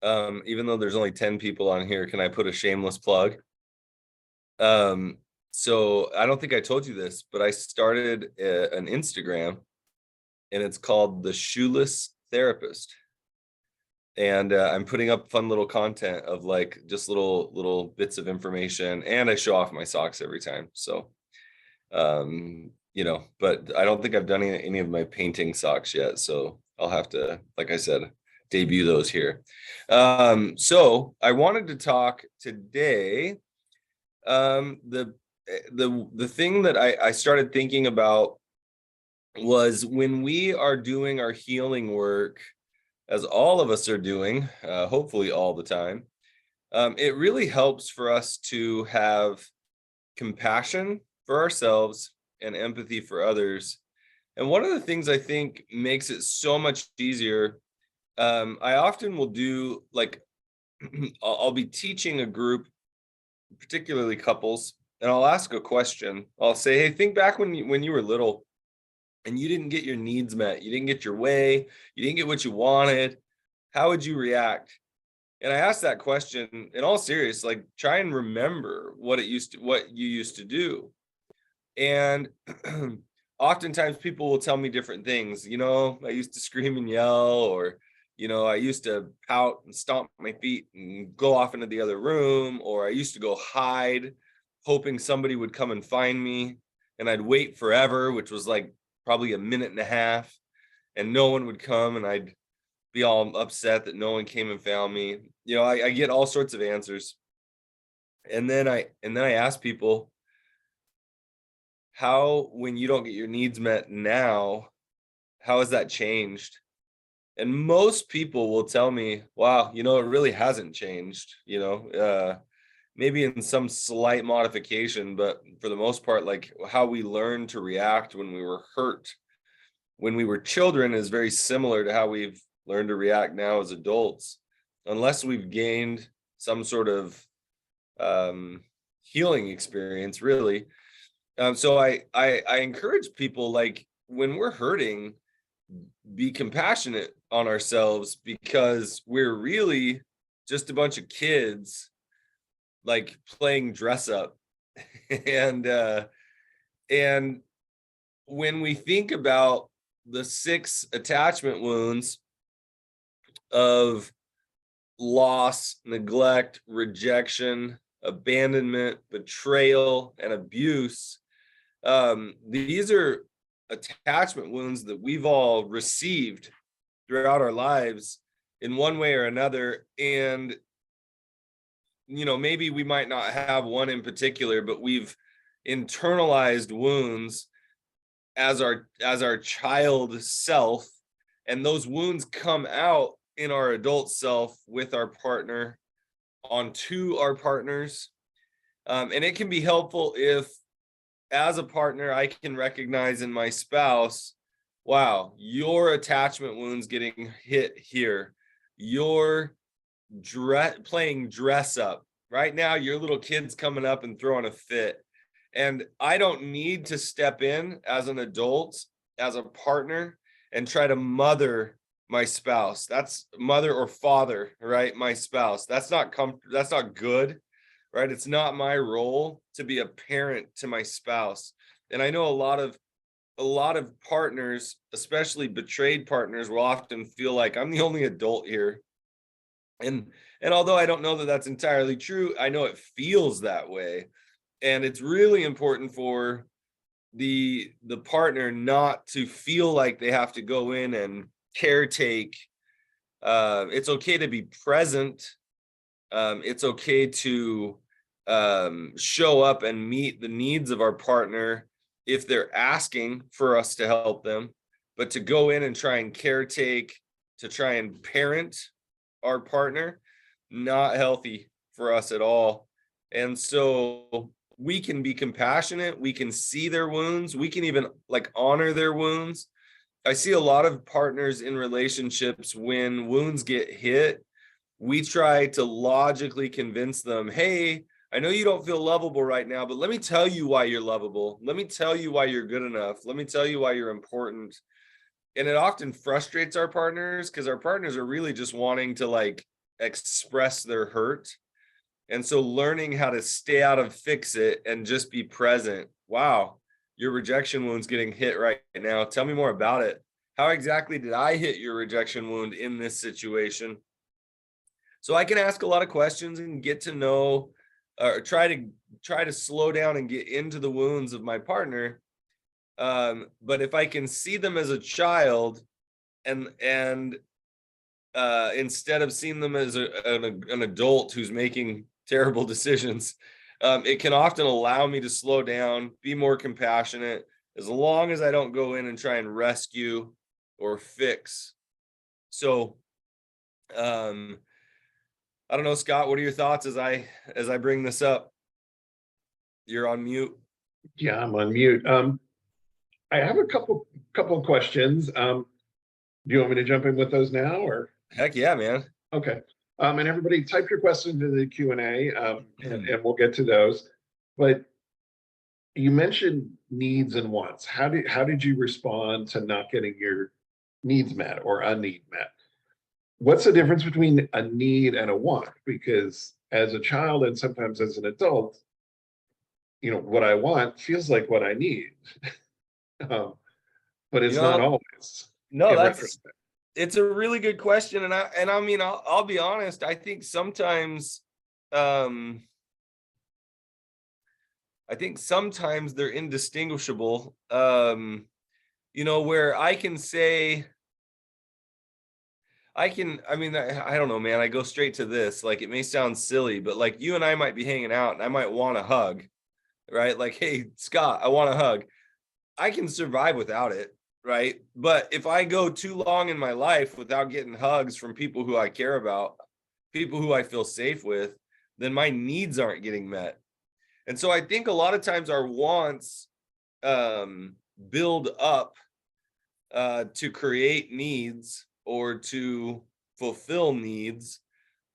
Even though there's only 10 people on here, can I put a shameless plug? So I don't think I told you this, but I started an Instagram, and it's called The Shoeless Therapist. And I'm putting up fun little content of like just little bits of information, and I show off my socks every time. So, but I don't think I've done any of my painting socks yet. So I'll have to, like I said, debut those here. So I wanted to talk today. The thing that I started thinking about was when we are doing our healing work, as all of us are doing, hopefully all the time, it really helps for us to have compassion for ourselves and empathy for others. And one of the things I think makes it so much easier, I often will do like, I'll be teaching a group, particularly couples, and I'll ask a question. I'll say, hey, think back when you were little and you didn't get your needs met, you didn't get your way, you didn't get what you wanted. How would you react? And I asked that question in all serious, like try and remember what you used to do. And oftentimes people will tell me different things. I used to scream and yell, or I used to pout and stomp my feet and go off into the other room, or I used to go hide, hoping somebody would come and find me, and I'd wait forever, which was like probably a minute and a half, and no one would come, and I'd be all upset that no one came and found me. I get all sorts of answers. And then I ask people, how, when you don't get your needs met now, how has that changed? And most people will tell me, wow, it really hasn't changed, maybe in some slight modification, but for the most part, like how we learned to react when we were hurt when we were children is very similar to how we've learned to react now as adults, unless we've gained some sort of healing experience, really. So I encourage people, like, when we're hurting, be compassionate on ourselves, because we're really just a bunch of kids like playing dress up. and and when we think about the 6 attachment wounds of loss, neglect, rejection, abandonment, betrayal, and abuse, these are attachment wounds that we've all received throughout our lives in one way or another. And maybe we might not have one in particular, but we've internalized wounds as our child self, and those wounds come out in our adult self with our partner, onto our partners. And it can be helpful if, as a partner, I can recognize in my spouse, wow, your attachment wounds getting hit here. You're playing dress up right now. Your little kid's coming up and throwing a fit. And I don't need to step in as an adult, as a partner, and try to mother my spouse. That's mother or father, right? My spouse. That's not good, right? It's not my role to be a parent to my spouse. And I know a lot of partners, especially betrayed partners, will often feel like I'm the only adult here. And although I don't know that that's entirely true, I know it feels that way. And it's really important for the partner not to feel like they have to go in and caretake. It's okay to be present. It's okay to show up and meet the needs of our partner if they're asking for us to help them. But to go in and try and caretake, to try and parent our partner, not healthy for us at all. And so we can be compassionate, we can see their wounds, we can even like honor their wounds. I see a lot of partners in relationships, when wounds get hit, we try to logically convince them, hey, I know you don't feel lovable right now, but let me tell you why you're lovable. Let me tell you why you're good enough. Let me tell you why you're important. And it often frustrates our partners, because our partners are really just wanting to like express their hurt. And so learning how to stay out of fix it and just be present. Wow, your rejection wound's getting hit right now. Tell me more about it. How exactly did I hit your rejection wound in this situation? So I can ask a lot of questions and get to know, or try to slow down and get into the wounds of my partner. But if I can see them as a child, and instead of seeing them as an adult who's making terrible decisions, it can often allow me to slow down, be more compassionate, as long as I don't go in and try and rescue or fix. So, I don't know, Scott, what are your thoughts as I bring this up? You're on mute. Yeah, I'm on mute. I have a couple of questions. Do you want me to jump in with those now, or? Heck yeah, man. Okay. And everybody type your questions into the Q&A, and we'll get to those. But you mentioned needs and wants. How did you respond to not getting your needs met or a need met? What's the difference between a need and a want? Because as a child and sometimes as an adult, what I want feels like what I need. But it's not always. No, it's a really good question. And I mean, I'll be honest. I think sometimes, they're indistinguishable. Where I can say, I don't know, man, I go straight to this. Like, it may sound silly, but like, you and I might be hanging out and I might want a hug, right? Like, hey, Scott, I want a hug. I can survive without it, right? But if I go too long in my life without getting hugs from people who I care about, people who I feel safe with, then my needs aren't getting met. And so I think a lot of times our wants build up to create needs or to fulfill needs.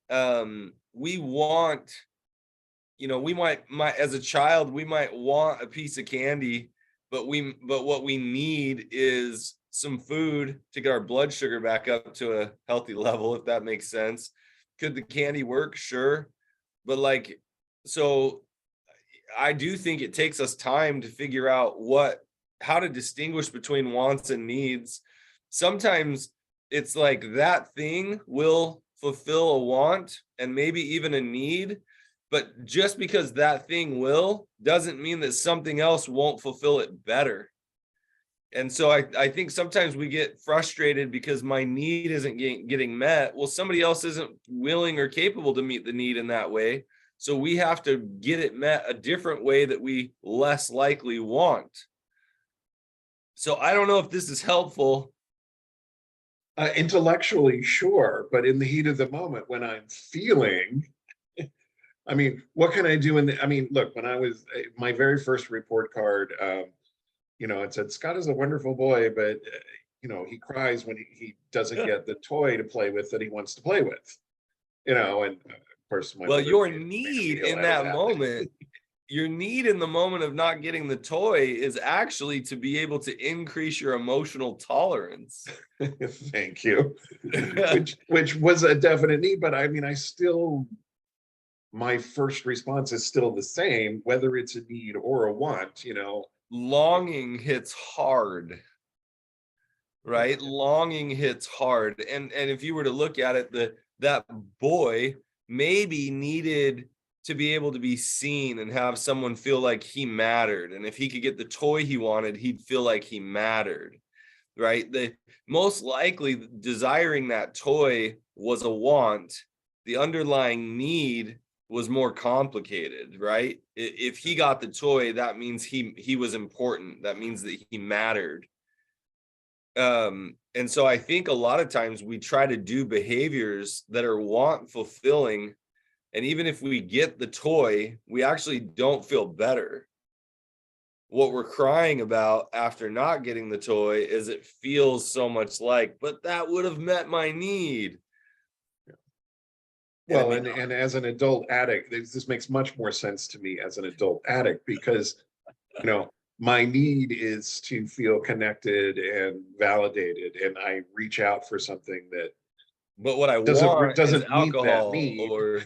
We want, we might as a child, we might want a piece of candy, but what we need is some food to get our blood sugar back up to a healthy level, if that makes sense. Could the candy work? Sure. But so I do think it takes us time to figure out how to distinguish between wants and needs. Sometimes it's like that thing will fulfill a want and maybe even a need, but just because that thing will doesn't mean that something else won't fulfill it better. And so I think sometimes we get frustrated because my need isn't getting met. Well, somebody else isn't willing or capable to meet the need in that way. So we have to get it met a different way that we less likely want. So I don't know if this is helpful. Intellectually, sure, but in the heat of the moment, when I'm feeling, I mean, what can I do? Look, when I was my very first report card, it said Scott is a wonderful boy, but he cries when he doesn't get the toy to play with that he wants to play with. And of course, your need in that moment. Your need in the moment of not getting the toy is actually to be able to increase your emotional tolerance. Thank you. which was a definite need, but my first response is still the same, whether it's a need or a want, Longing hits hard, right? Longing hits hard. And if you were to look at it, that boy maybe needed to be able to be seen and have someone feel like he mattered. And if he could get the toy he wanted, he'd feel like he mattered, right? The most likely desiring that toy was a want. The underlying need was more complicated, right? If he got the toy, that means he was important. That means that he mattered. And so I think a lot of times we try to do behaviors that are want fulfilling. And even if we get the toy, we actually don't feel better. What we're crying about after not getting the toy is it feels so much like, but that would have met my need. Well, and as an adult addict, this makes much more sense to me as an adult addict, because, my need is to feel connected and validated, and I reach out for something that But what I Doesn't want is doesn't meet that alcohol need, or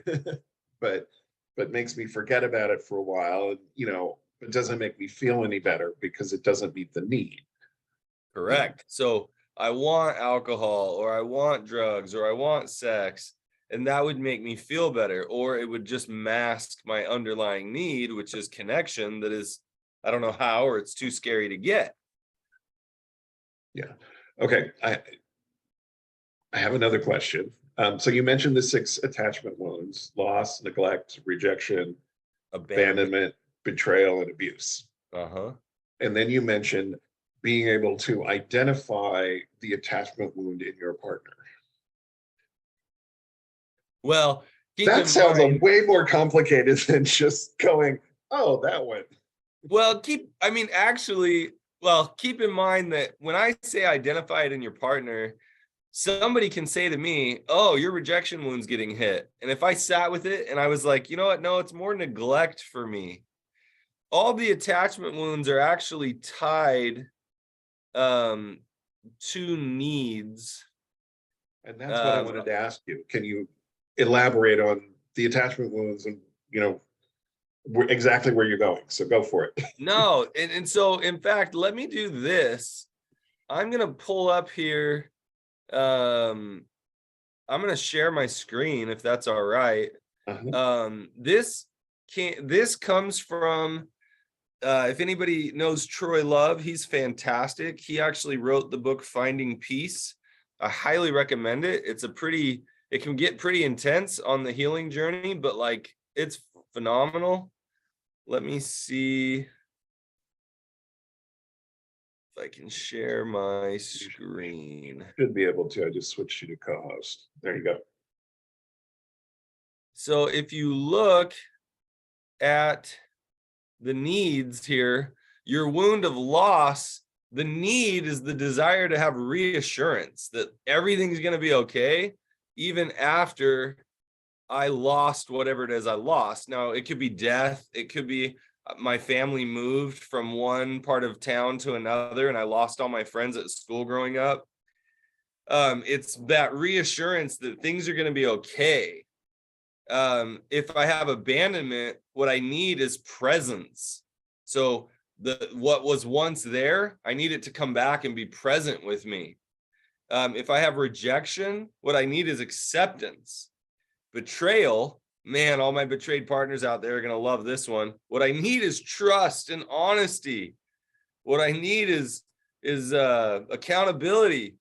but makes me forget about it for a while, and it doesn't make me feel any better because it doesn't meet the need. correct. So I want alcohol or I want drugs or I want sex, and that would make me feel better, or it would just mask my underlying need, which is connection that is, I don't know how, or it's too scary to get. Yeah. Okay. I have another question. So you mentioned the 6 attachment wounds: loss, neglect, rejection, Abandonment. abandonment, betrayal, and abuse. Uh-huh. And then you mentioned being able to identify the attachment wound in your partner. Well, keep That in sounds a mind, way more complicated than just going, oh, that one. well, I mean, actually, well, keep in mind that when I say identify it in your partner, somebody can say to me, oh, your rejection wound's getting hit. And if I sat with it and I was like, you know what? No, it's more neglect for me. All the attachment wounds are actually tied to needs. And that's what I wanted to ask you. Can you elaborate on the attachment wounds and, exactly where you're going? So go for it. No, and so in fact, let me do this. I'm gonna pull up here. I'm gonna share my screen if that's all right. Uh-huh. This comes from if anybody knows Troy Love, he's fantastic. He actually wrote the book Finding Peace. I highly recommend it. It can get pretty intense on the healing journey, but like it's phenomenal. Let me see if I can share my screen. Should be able to. I just switched you to co-host. There you go. So if you look at the needs here, your wound of loss, the need is the desire to have reassurance that everything's going to be okay, even after I lost whatever it is I lost. Now, it could be death. It could be my family moved from one part of town to another, and I lost all my friends at school growing up. It's that reassurance that things are going to be okay. If I have abandonment, what I need is presence. So what was once there, I need it to come back and be present with me. If I have rejection, what I need is acceptance. Betrayal, man, all my betrayed partners out there are going to love this one. What I need is trust and honesty. What I need is accountability,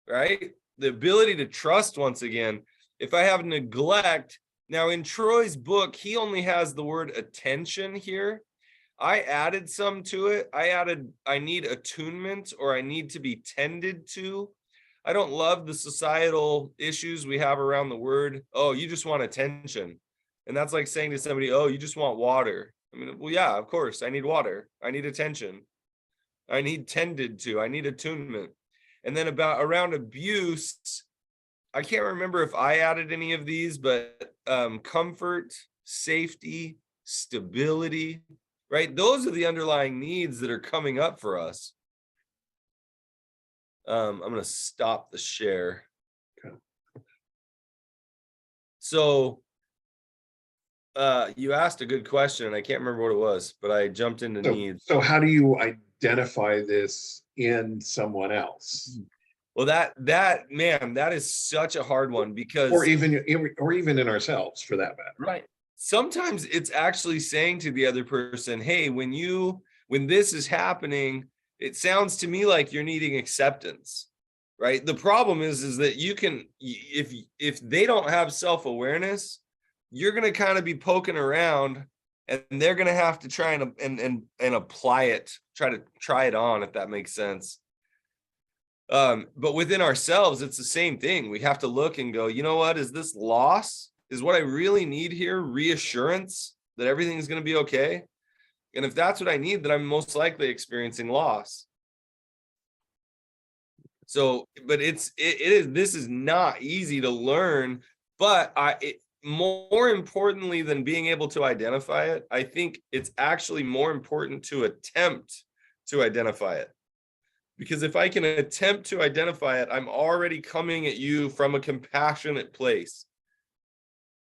right? The ability to trust once again. If I have neglect, now in Troy's book, he only has the word attention here. I added some to it. I need attunement, or I need to be tended to. I don't love the societal issues we have around the word, oh, you just want attention. And that's like saying to somebody, oh, you just want water. I mean, well, yeah, of course, I need water. I need attention. I need tended to. I need attunement. And then around abuse, I can't remember if I added any of these, but comfort, safety, stability, right? Those are the underlying needs that are coming up for us. I'm going to stop the share. Okay. So you asked a good question, and I can't remember what it was, but I jumped into needs. So how do you identify this in someone else? Well, that man, that is such a hard one, because or even in ourselves, for that matter. Right. Sometimes it's actually saying to the other person, hey, when this is happening, it sounds to me like you're needing acceptance, right? The problem is that if they don't have self-awareness, you're going to kind of be poking around, and they're going to have to try and apply it, try it on, if that makes sense. But within ourselves, it's the same thing. We have to look and go, you know what, is this loss? Is what I really need here reassurance that everything's going to be okay? And if that's what I need, then I'm most likely experiencing loss. So, but this is not easy to learn, but more importantly than being able to identify it, I think it's actually more important to attempt to identify it. Because if I can attempt to identify it, I'm already coming at you from a compassionate place.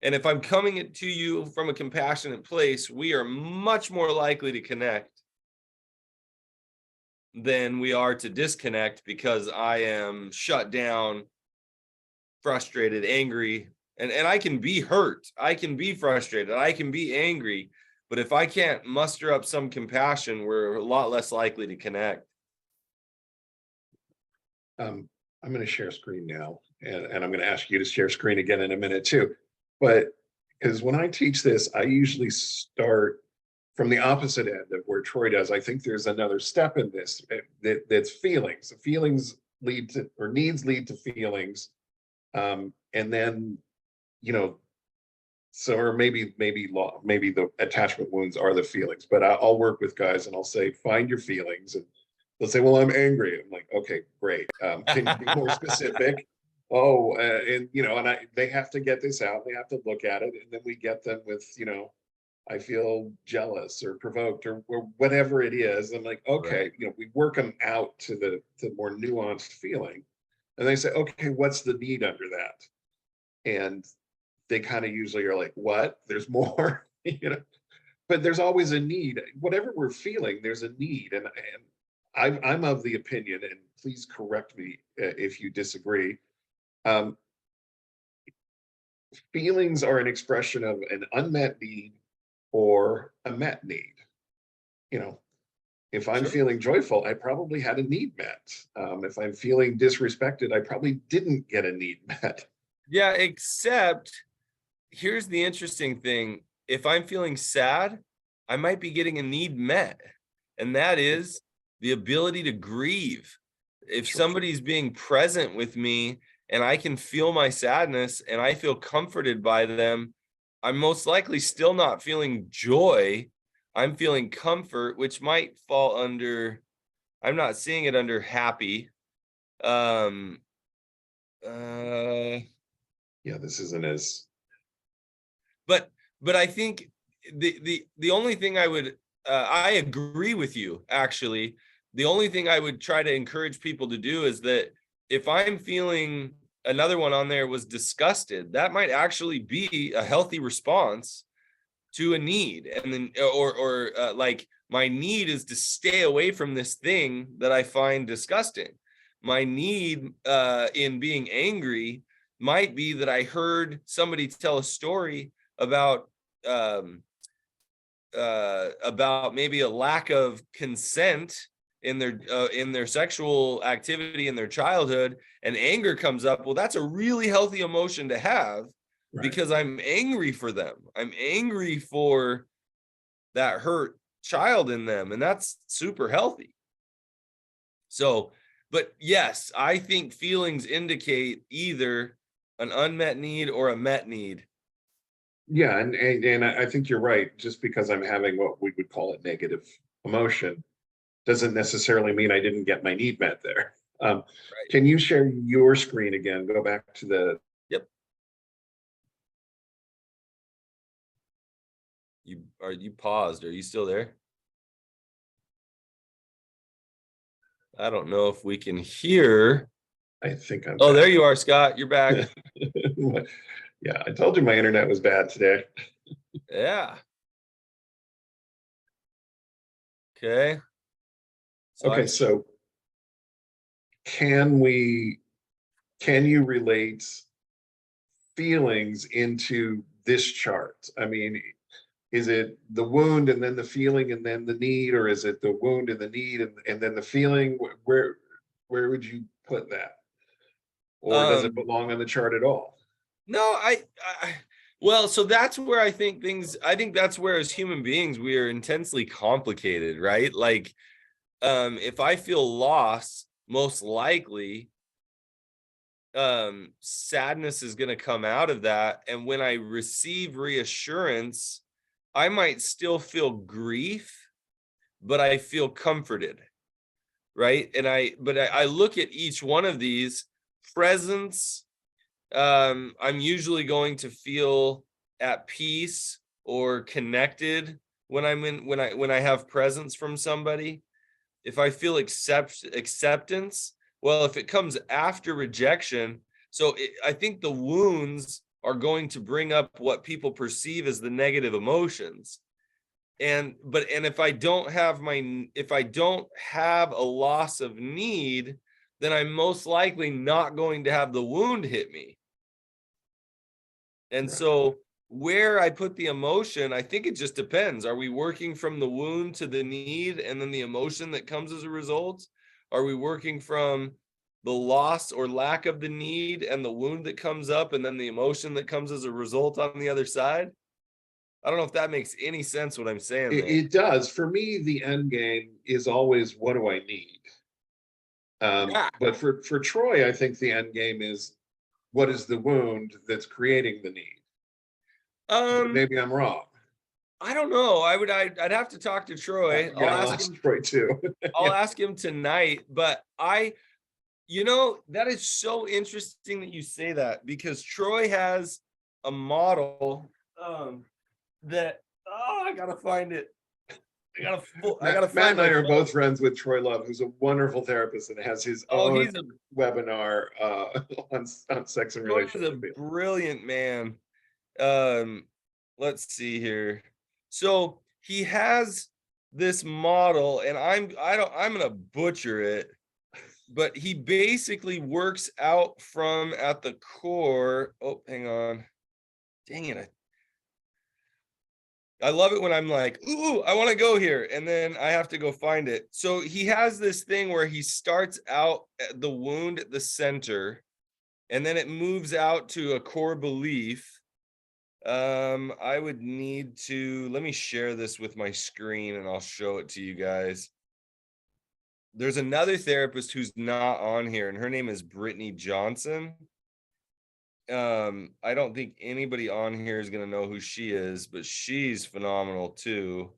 And if I'm coming to you from a compassionate place, we are much more likely to connect than we are to disconnect, because I am shut down, frustrated, angry, and I can be hurt. I can be frustrated. I can be angry. But if I can't muster up some compassion, we're a lot less likely to connect. I'm going to share screen now, and I'm going to ask you to share screen again in a minute too. But because when I teach this, I usually start from the opposite end of where Troy does. I think there's another step in this that's feelings. Feelings lead to, or needs lead to feelings. And then, you know, so, or maybe the attachment wounds are the feelings, but I'll work with guys and I'll say, find your feelings. And they'll say, well, I'm angry. I'm like, okay, great. Can you be more specific? Oh, and you know, and they have to get this out. They have to look at it. And then we get them with, you know, I feel jealous or provoked or whatever it is. I'm like, okay, Right. you know, we work them out to the more nuanced feeling. And they say, okay, what's the need under that? And they kind of usually are like, what? There's more, you know, but there's always a need. Whatever we're feeling, there's a need. And I'm of the opinion, and please correct me if you disagree. Um, Feelings are an expression of an unmet need or a met need. You know, if I'm Sure. feeling joyful, I probably had a need met. If I'm feeling disrespected, I probably didn't get a need met. Yeah, except here's the interesting thing. If I'm feeling sad, I might be getting a need met, and that is the ability to grieve. If Sure. somebody's being present with me and I can feel my sadness and I feel comforted by them, I'm most likely still not feeling joy. I'm feeling comfort, which might fall under, I'm not seeing it under happy. Um, uh, Yeah, this isn't as, but I think the only thing I would I agree with you, actually. The only thing I would try to encourage people to do is that if I'm feeling, another one on there was disgusted, that might actually be a healthy response to a need. And then like, my need is to stay away from this thing that I find disgusting. My need in being angry might be that I heard somebody tell a story about maybe a lack of consent in their sexual activity in their childhood, and anger comes up. Well, that's a really healthy emotion to have, right. because I'm angry for them. I'm angry for that hurt child in them, and that's super healthy. So, but yes, I think feelings indicate either an unmet need or a met need. Yeah, and I think you're right. Just because I'm having what we would call a negative emotion doesn't necessarily mean I didn't get my need met there. Right. Can you share your screen again? Go back to the, Yep. You paused. Are you still there? I don't know if we can hear. I think I'm Oh, there back. you are, Scott. You're back. Yeah, I told you my internet was bad today. Yeah. Okay. So Okay, I'm so can you relate feelings into this chart? I mean, is it the wound and then the feeling and then the need, or is it the wound and the need and then the feeling? Where would you put that? Or does it um belong on the chart at all? no, I well, so that's where I think that's where, as human beings, we are intensely complicated, right? Like, if I feel loss, most likely sadness is going to come out of that, and when I receive reassurance, I might still feel grief, but I feel comforted, right? And I look at each one of these. Presence, I'm usually going to feel at peace or connected when I'm in when I have presence from somebody. if I feel acceptance, well, if it comes after rejection, so I think the wounds are going to bring up what people perceive as the negative emotions. And if I don't have a loss of need, then I'm most likely not going to have the wound hit me. And Right. so where I put the emotion, I think it just depends. Are we working from the wound to the need and then the emotion that comes as a result? Are we working from the loss or lack of the need and the wound that comes up and then the emotion that comes as a result on the other side? I don't know if that makes any sense what I'm saying there. It does. For me, the end game is always, what do I need? Yeah. But for Troy, I think the end game is, what is the wound that's creating the need? But Um, maybe I'm wrong. I don't know. I'd have to talk to Troy. Yeah, I'll ask Troy too. I'll ask him tonight, but that is so interesting that you say that, because Troy has a model that I gotta find it. I gotta Matt find and I my are phone. both friends with Troy Love, who's a wonderful therapist and has his Oh, own he's a webinar on sex and Troy is a relationship. brilliant man. Um, let's see here. So he has this model, and I'm gonna butcher it, but he basically works out from at the core. Oh, hang on. Dang it. I love it when I'm like, ooh, I want to go here. And then I have to go find it. So he has this thing where he starts out at the wound at the center, and then it moves out to a core belief. I would need to, let me share this with my screen and I'll show it to you guys. There's another therapist who's not on here, and her name is Brittany Johnson. I don't think anybody on here is gonna know who she is, but she's phenomenal too.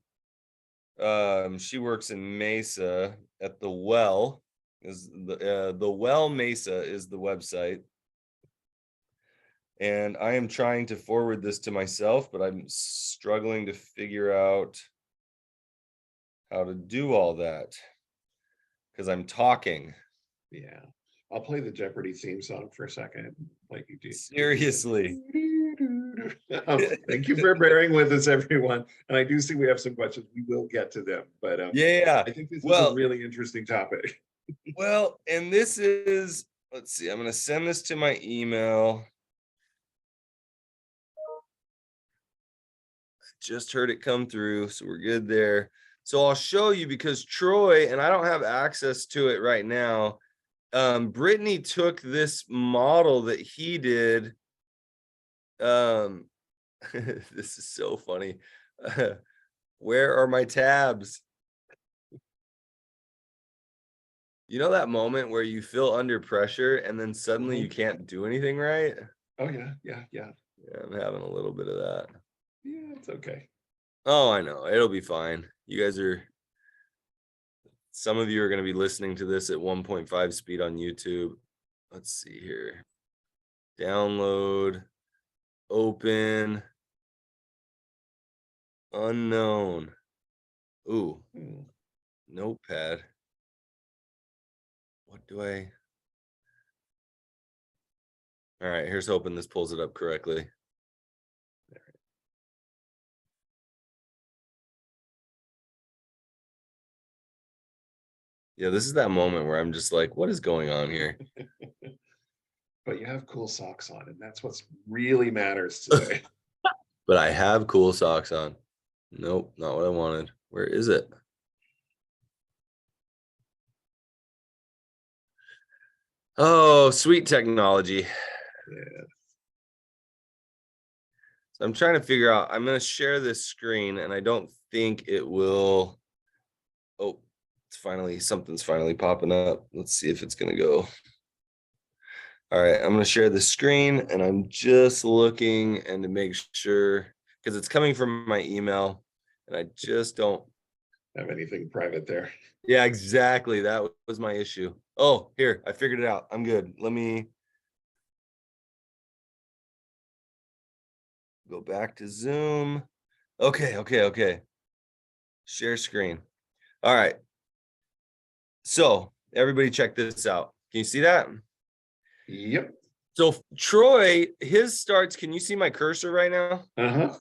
She works in Mesa at the Well. Is the Well Mesa is the website, and I am trying to forward this to myself, but I'm struggling to figure out how to do all that because I'm talking. Yeah. I'll play the Jeopardy theme song for a second, like you do. Seriously. Thank you for bearing with us, everyone. And I do see we have some questions. We will get to them, but Yeah. I think this is a Well, really interesting topic. and this is, let's see, I'm going to send this to my email. Just heard it come through, so we're good there. So I'll show you, because Troy, and I don't have access to it right now. Brittany took this model that he did. This is so funny. Where are my tabs? You know that moment where you feel under pressure and then suddenly you can't do anything right? Oh yeah, yeah. Yeah, I'm having a little bit of that. Yeah, it's okay. Oh, I know. It'll be fine. Some of you are going to be listening to this at 1.5 speed on YouTube. Let's see here. Download, open, unknown. Ooh, notepad. What do I? All right, here's hoping this pulls it up correctly. Yeah, this is that moment where I'm just like, what is going on here? But you have cool socks on, and that's what really matters today. But I have cool socks on. Nope, not what I wanted. Where is it? Oh, sweet technology. Yeah. So I'm trying to figure out, I'm going to share this screen, and I don't think it will. Oh, something's finally popping up. Let's see if it's going to go. All right, I'm going to share the screen, and I'm just looking and to make sure, because it's coming from my email, and I just don't Have anything private there. Yeah, exactly. That was my issue. Oh, here, I figured it out. I'm good. Let me go back to Zoom. Okay. Share screen. All right. So everybody check this out. Can you see that? Yep. So Troy, his starts, can you see my cursor right now? Uh-huh.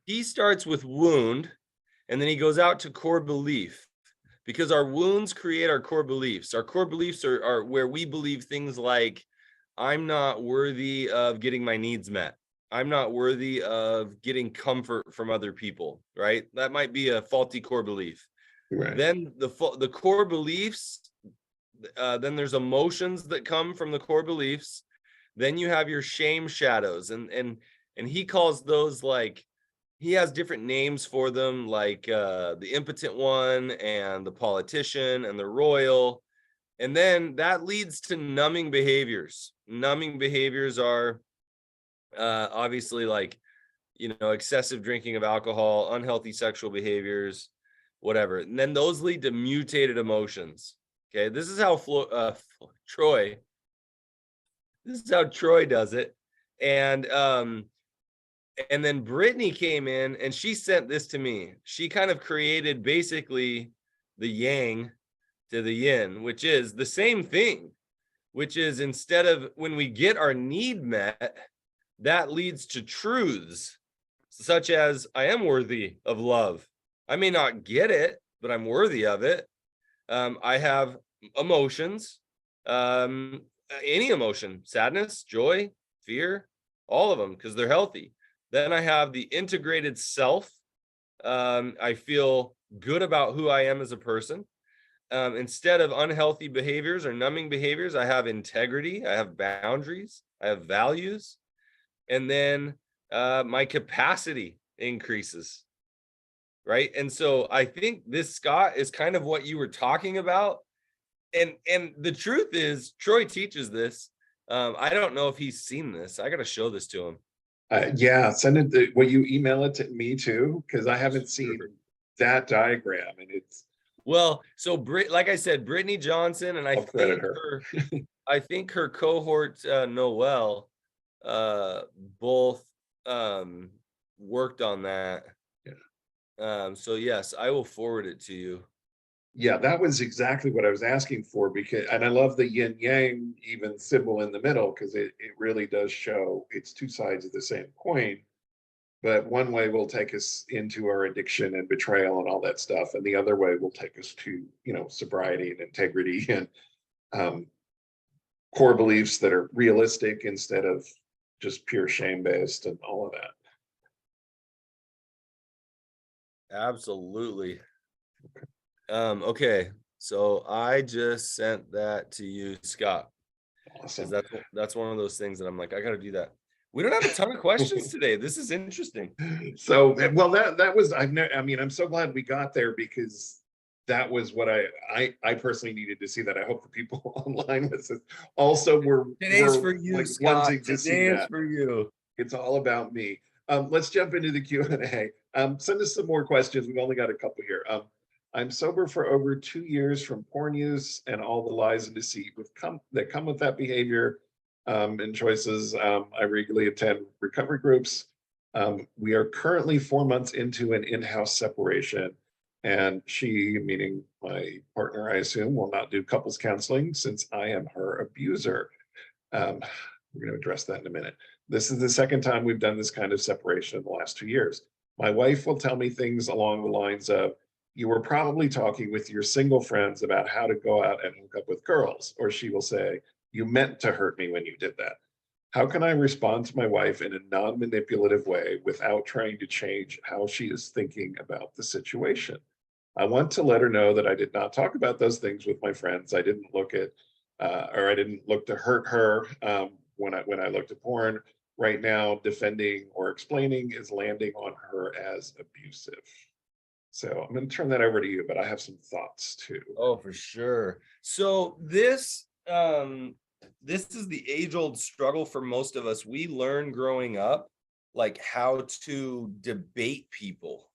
He starts with wound, and then he goes out to core belief, because our wounds create our core beliefs. Our core beliefs are where we believe things like, I'm not worthy of getting my needs met. I'm not worthy of getting comfort from other people, right? That might be a faulty core belief. Right. Then the core beliefs, then there's emotions that come from the core beliefs. Then you have your shame shadows, and he calls those, like, he has different names for them, like the impotent one and the politician and the royal. And then that leads to numbing behaviors. Numbing behaviors are obviously, like, excessive drinking of alcohol, unhealthy sexual behaviors, whatever. And then those lead to mutated emotions. Okay, this is how Troy. This is how Troy does it. And then Brittany came in and she sent this to me. She kind of created basically the yang to the yin, which is the same thing, which is, instead of when we get our need met, that leads to truths such as, I am worthy of love. I may not get it, but I'm worthy of it. I have emotions, any emotion, sadness, joy, fear, all of them, because they're healthy. Then I have the integrated self. I feel good about who I am as a person. Instead of unhealthy behaviors or numbing behaviors, I have integrity, I have boundaries, I have values. And then my capacity increases, right? And so I think this, Scott, is kind of what you were talking about. And the truth is, Troy teaches this. I don't know if he's seen this. I got to show this to him. Yeah, send it. Will you email it to me too? Because I haven't seen that diagram, and it's. Well, so like I said, Brittany Johnson, and I'll credit her. I think her cohort Noel, both worked on that. Yeah. So yes, I will forward it to you. Yeah, that was exactly what I was asking for, because, and I love the yin yang even symbol in the middle, because it really does show it's two sides of the same coin. But one way will take us into our addiction and betrayal and all that stuff, and the other way will take us to, sobriety and integrity and um, core beliefs that are realistic instead of just pure shame based and all of that. Absolutely. Okay, so I just sent that to you, Scott, because Awesome. that's one of those things that I'm like, I got to do that. We don't have a ton of questions today. This is interesting. So, well, that was, I'm so glad we got there, because that was what I personally needed to see. That I hope the people online with us also were Today's for you, like Scott. wanting to see Today is that. for you. It's all about me. Let's jump into the Q&A. Send us some more questions. We've only got a couple here. I'm sober for over 2 years from porn use and all the lies and deceit that come with that behavior and choices. I regularly attend recovery groups. We are currently 4 months into an in-house separation, and she, meaning my partner, I assume, will not do couples counseling since I am her abuser. We're going to address that in a minute. This is the second time we've done this kind of separation in the last 2 years. My wife will tell me things along the lines of, you were probably talking with your single friends about how to go out and hook up with girls. Or she will say, you meant to hurt me when you did that. How can I respond to my wife in a non-manipulative way without trying to change how she is thinking about the situation? I want to let her know that I did not talk about those things with my friends. I didn't look to hurt her when I looked at porn. Right now, defending or explaining is landing on her as abusive. So I'm going to turn that over to you, but I have some thoughts too. Oh, for sure. So this is the age-old struggle for most of us. We learn growing up, like, how to debate people.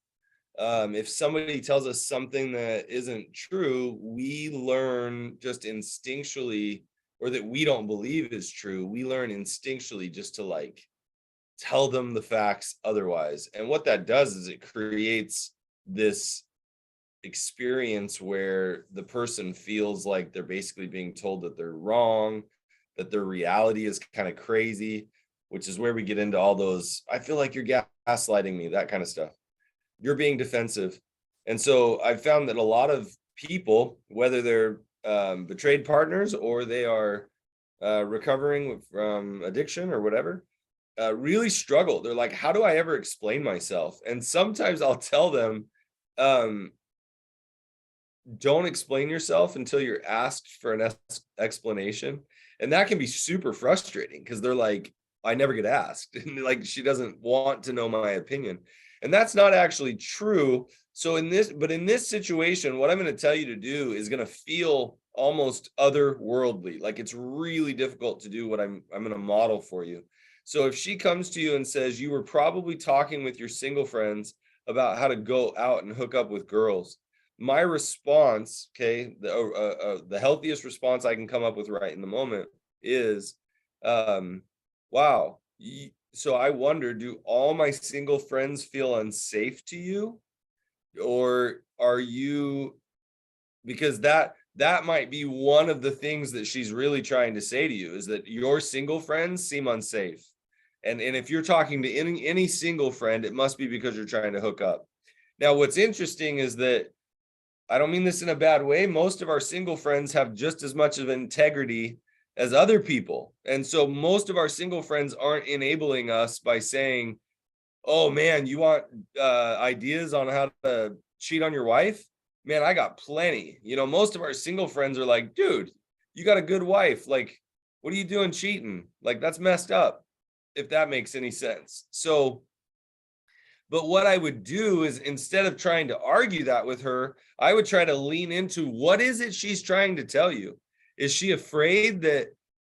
If somebody tells us something that isn't true, we learn just instinctually, or that we don't believe is true, we learn instinctually just to, like, tell them the facts otherwise. And what that does is it creates this experience where the person feels like they're basically being told that they're wrong, that their reality is kind of crazy, which is where we get into all those, I feel like you're gaslighting me, that kind of stuff. You're being defensive. And so I've found that a lot of people, whether they're betrayed partners or they are recovering from addiction or whatever, really struggle. They're like, how do I ever explain myself? And sometimes I'll tell them, um, don't explain yourself until you're asked for an explanation. And that can be super frustrating because they're like, I never get asked. And like, she doesn't want to know my opinion. And that's not actually true. So in this situation, what I'm going to tell you to do is going to feel almost otherworldly. Like it's really difficult to do what I'm going to model for you. So if she comes to you and says, you were probably talking with your single friends about how to go out and hook up with girls, my response, okay, the healthiest response I can come up with right in the moment is, wow. So I wonder, do all my single friends feel unsafe to you? Or are you, because that might be one of the things that she's really trying to say to you, is that your single friends seem unsafe. And if you're talking to any single friend, it must be because you're trying to hook up. Now, what's interesting is that, I don't mean this in a bad way, most of our single friends have just as much of integrity as other people. And so most of our single friends aren't enabling us by saying, oh man, you want ideas on how to cheat on your wife? Man, I got plenty. Most of our single friends are like, dude, you got a good wife. Like, what are you doing cheating? Like, that's messed up, if that makes any sense. So, but what I would do is, instead of trying to argue that with her, I would try to lean into, what is it she's trying to tell you? Is she afraid that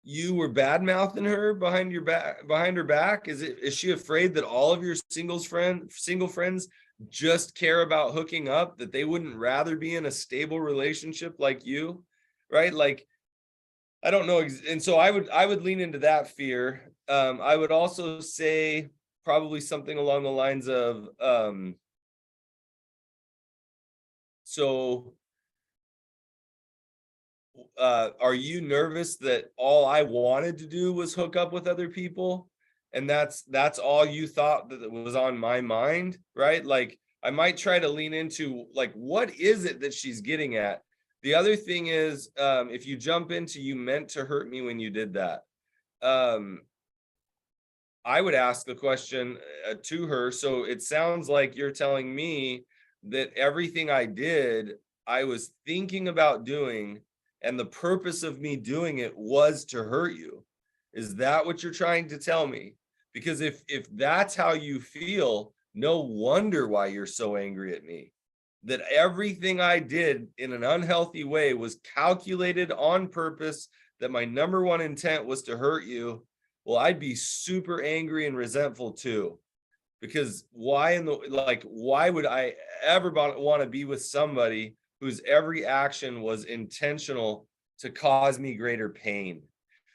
you were bad mouthing her behind her back? Is she afraid that all of your single friends just care about hooking up, that they wouldn't rather be in a stable relationship like you? Right? Like, I don't know. And so I would lean into that fear. I would also say probably something along the lines of, so are you nervous that all I wanted to do was hook up with other people? And that's all you thought that was on my mind, right? Like, I might try to lean into, like, what is it that she's getting at? The other thing is, if you jump into, you meant to hurt me when you did that, I would ask the question to her. So it sounds like you're telling me that everything I did, I was thinking about doing, and the purpose of me doing it was to hurt you. Is that what you're trying to tell me? Because if that's how you feel, no wonder why you're so angry at me. That everything I did in an unhealthy way was calculated on purpose, that my number one intent was to hurt you. Well, I'd be super angry and resentful too. Because why would I ever want to be with somebody whose every action was intentional to cause me greater pain?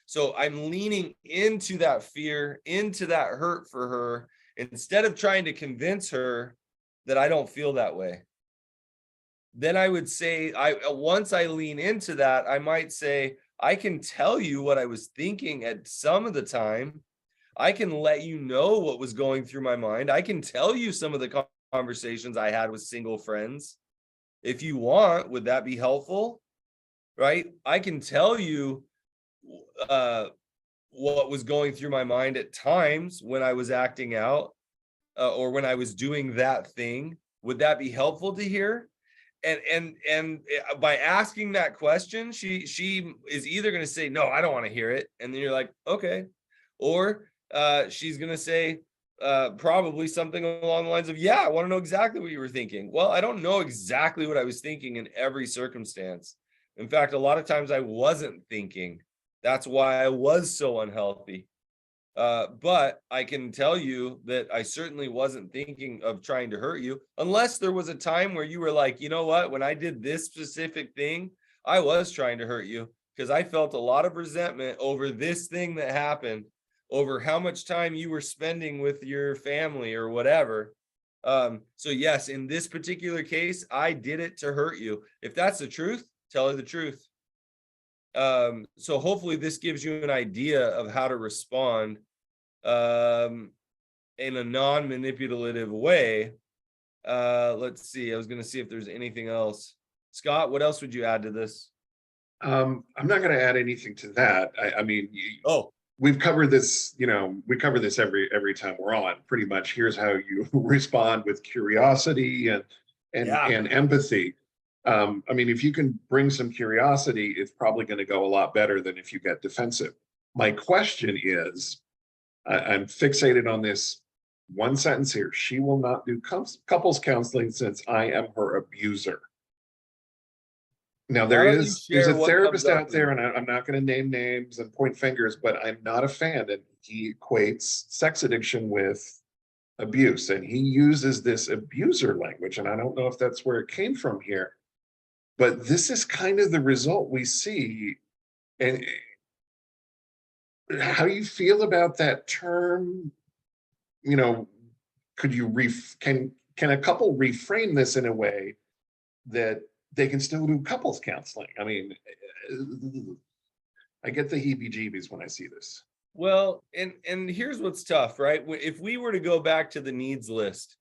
So I'm leaning into that fear, into that hurt for her, instead of trying to convince her that I don't feel that way. Then I would say, once I lean into that, I might say, I can tell you what I was thinking at some of the time. I can let you know what was going through my mind. I can tell you some of the conversations I had with single friends. If you want, would that be helpful? Right? I can tell you what was going through my mind at times when I was acting out, or when I was doing that thing. Would that be helpful to hear? And by asking that question, she is either going to say, no, I don't want to hear it, and then you're like, okay, or she's going to say probably something along the lines of, yeah, I want to know exactly what you were thinking. Well, I don't know exactly what I was thinking in every circumstance. In fact, a lot of times I wasn't thinking. That's why I was so unhealthy. But I can tell you that I certainly wasn't thinking of trying to hurt you, unless there was a time where you were like, you know what, when I did this specific thing, I was trying to hurt you because I felt a lot of resentment over this thing that happened, over how much time you were spending with your family or whatever. So yes, in this particular case, I did it to hurt you. If that's the truth, tell her the truth. So hopefully this gives you an idea of how to respond in a non-manipulative way. Let's see. I was going to see if there's anything else. Scott, what else would you add to this? I'm not going to add anything to that. I mean, Oh, we've covered this, we cover this every time we're on. Pretty much, here's how you respond with curiosity and empathy. I mean, if you can bring some curiosity, it's probably going to go a lot better than if you get defensive. My question is, I'm fixated on this one sentence here. She will not do couples counseling since I am her abuser. Now, there's a therapist out there, and I'm not going to name names and point fingers, but I'm not a fan. And he equates sex addiction with abuse, and he uses this abuser language. And I don't know if that's where it came from here, but this is kind of the result we see. And how do you feel about that term? Could you can a couple reframe this in a way that they can still do couples counseling? I mean, I get the heebie-jeebies when I see this. Well, and here's what's tough, right? If we were to go back to the needs list,